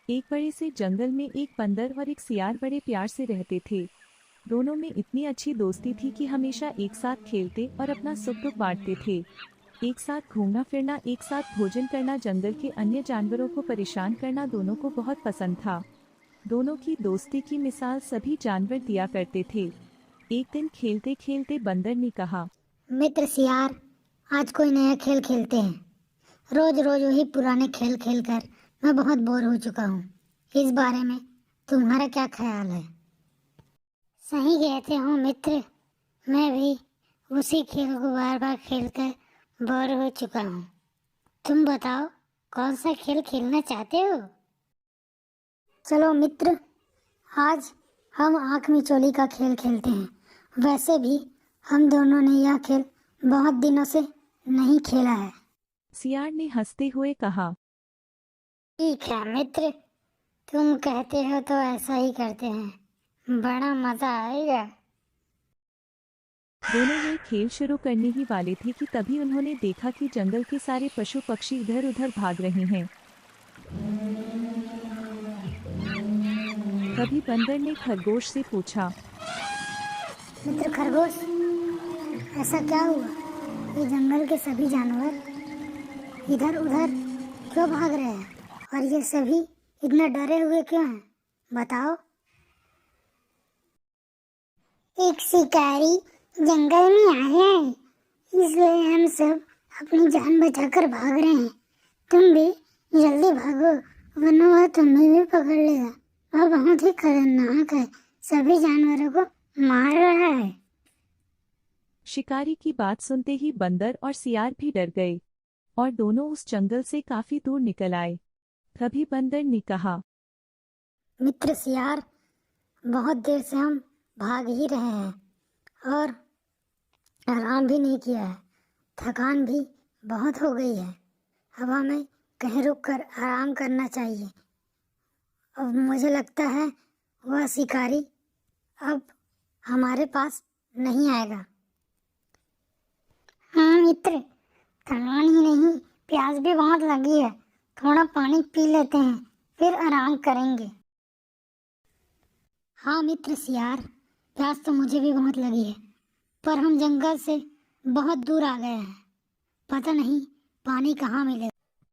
एक बड़े से जंगल में एक बंदर और एक सियार बड़े प्यार से रहते थे। दोनों में इतनी अच्छी दोस्ती थी कि हमेशा एक साथ खेलते और अपना सुख दुख बांटते थे। एक साथ घूमना फिरना, एक साथ भोजन करना, जंगल के अन्य जानवरों को परेशान करना दोनों को बहुत पसंद था। दोनों की दोस्ती की मिसाल सभी जानवर दिया करते थे। एक दिन खेलते खेलते बंदर ने कहा, मित्र सियार, आज कोई नया खेल खेलते हैं। रोज रोज वही पुराने खेल खेल कर मैं बहुत बोर हो चुका हूँ। इस बारे में तुम्हारा क्या ख्याल है? सही कहते हो मित्र, मैं भी उसी खेल को बार बार खेल कर बोर हो चुका हूँ। तुम बताओ, कौन सा खेल खेलना चाहते हो? चलो मित्र, आज हम आँख मिचौली का खेल खेलते हैं। वैसे भी हम दोनों ने यह खेल बहुत दिनों से नहीं खेला है। सियार ने हंसते हुए कहा। ठीक है मित्र, तुम कहते हो तो ऐसा ही करते हैं, बड़ा मजा आएगा। दोनों ये खेल शुरू करने ही वाले थे कि तभी उन्होंने देखा कि जंगल के सारे पशु पक्षी इधर उधर भाग रहे हैं। तभी बंदर ने खरगोश से पूछा, मित्र खरगोश, ऐसा क्या हुआ? ये जंगल के सभी जानवर इधर उधर क्यों भाग रहे हैं और ये सभी इतना डरे हुए क्यों हैं? बताओ। एक शिकारी जंगल में आया है, इसलिए हम सब अपनी जान बचाकर भाग रहे हैं। तुम भी जल्दी भागो, वरना वह तुम्हें भी पकड़ लेगा। वह बहुत ही खतरनाक है, सभी जानवरों को मार रहा है। शिकारी की बात सुनते ही बंदर और सियार भी डर गए और दोनों उस जंगल से काफी दूर निकल आए। तभी बंदर ने कहा, मित्र सियार, बहुत देर से हम भाग ही रहे हैं और आराम भी नहीं किया है। थकान भी बहुत हो गई है। अब हमें कहीं रुक कर आराम करना चाहिए। अब मुझे लगता है वह शिकारी अब हमारे पास नहीं आएगा। हाँ मित्र, थकान ही नहीं, प्यास भी बहुत लगी है। थोड़ा पानी पी लेते हैं, फिर आराम करेंगे। हाँ मित्र सियार, प्यास तो मुझे भी बहुत लगी है, पर हम जंगल से बहुत दूर आ गए हैं। पता नहीं पानी कहाँ मिलेगा।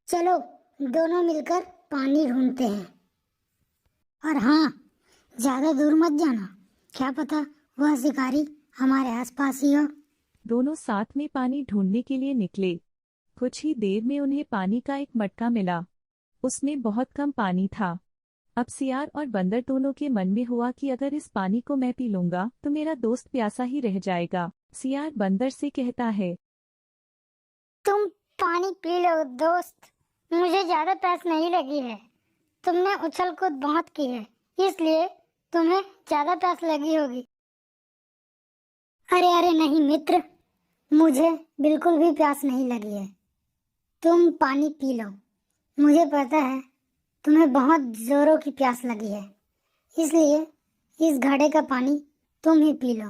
चलो दोनों मिलकर पानी ढूंढते हैं। और हाँ, ज्यादा दूर मत जाना, क्या पता वह शिकारी हमारे आसपास ही हो। दोनों साथ में पानी ढूंढने के लिए निकले। कुछ ही देर में उन्हें पानी का एक मटका मिला। उसमें बहुत कम पानी था। अब सियार और बंदर दोनों के मन में हुआ कि अगर इस पानी को मैं पी लूंगा तो मेरा दोस्त प्यासा ही रह जाएगा। सियार बंदर से कहता है, तुम पानी पी लो दोस्त, मुझे ज्यादा प्यास नहीं लगी है। तुमने उछल कूद बहुत की है, इसलिए तुम्हें ज्यादा प्यास लगी होगी। अरे अरे नहीं मित्र, मुझे बिल्कुल भी प्यास नहीं लगी है। तुम पानी पी लो, मुझे पता है तुम्हें बहुत जोरों की प्यास लगी है, इसलिए इस घड़े का पानी तुम ही पी लो।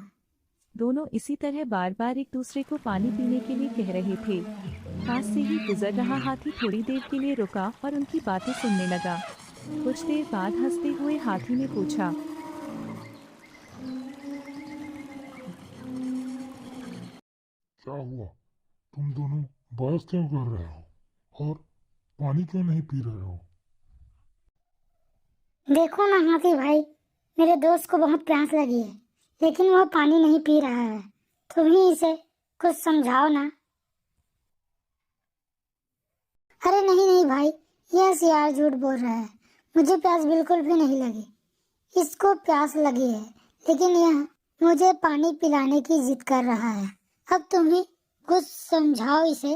दोनों इसी तरह बार बार एक दूसरे को पानी पीने के लिए कह रहे थे। पास से ही गुजर रहा हाथी थोड़ी देर के लिए रुका और उनकी बातें सुनने लगा। कुछ देर बाद हंसते हुए हाथी ने पूछा, क्या हुआ? तुम दोनों बहस क्यों कर रहे हो और पानी क्यों नहीं पी रहे हो? देखो ना हाथी भाई, मेरे दोस्त को बहुत प्यास लगी है, लेकिन वह पानी नहीं पी रहा है। तुम ही इसे कुछ समझाओ ना। अरे नहीं नहीं भाई, यह सियार झूठ बोल रहा है। मुझे प्यास बिल्कुल भी नहीं लगी। इसको प्यास लगी है, लेकिन यह मुझे पानी पिलाने की जिद कर रहा है। अब तुम ही कुछ समझाओ इसे।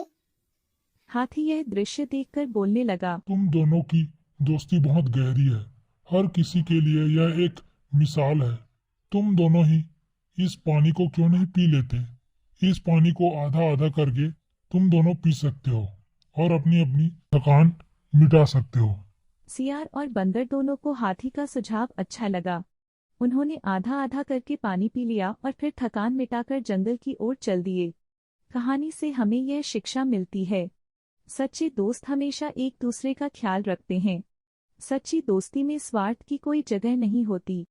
हाथी यह दृश्य देखकर बोलने लगा, तुम दोनों की दोस्ती बहुत गहरी है। हर किसी के लिए यह एक मिसाल है। तुम दोनों ही इस पानी को क्यों नहीं पी लेते? इस पानी को आधा आधा करके तुम दोनों पी सकते हो और अपनी अपनी थकान मिटा सकते हो। सियार और बंदर दोनों को हाथी का सुझाव अच्छा लगा। उन्होंने आधा आधा करके पानी पी लिया और फिर थकान मिटाकर जंगल की ओर चल दिए। कहानी से हमें यह शिक्षा मिलती है, सच्चे दोस्त हमेशा एक दूसरे का ख्याल रखते हैं। सच्ची दोस्ती में स्वार्थ की कोई जगह नहीं होती।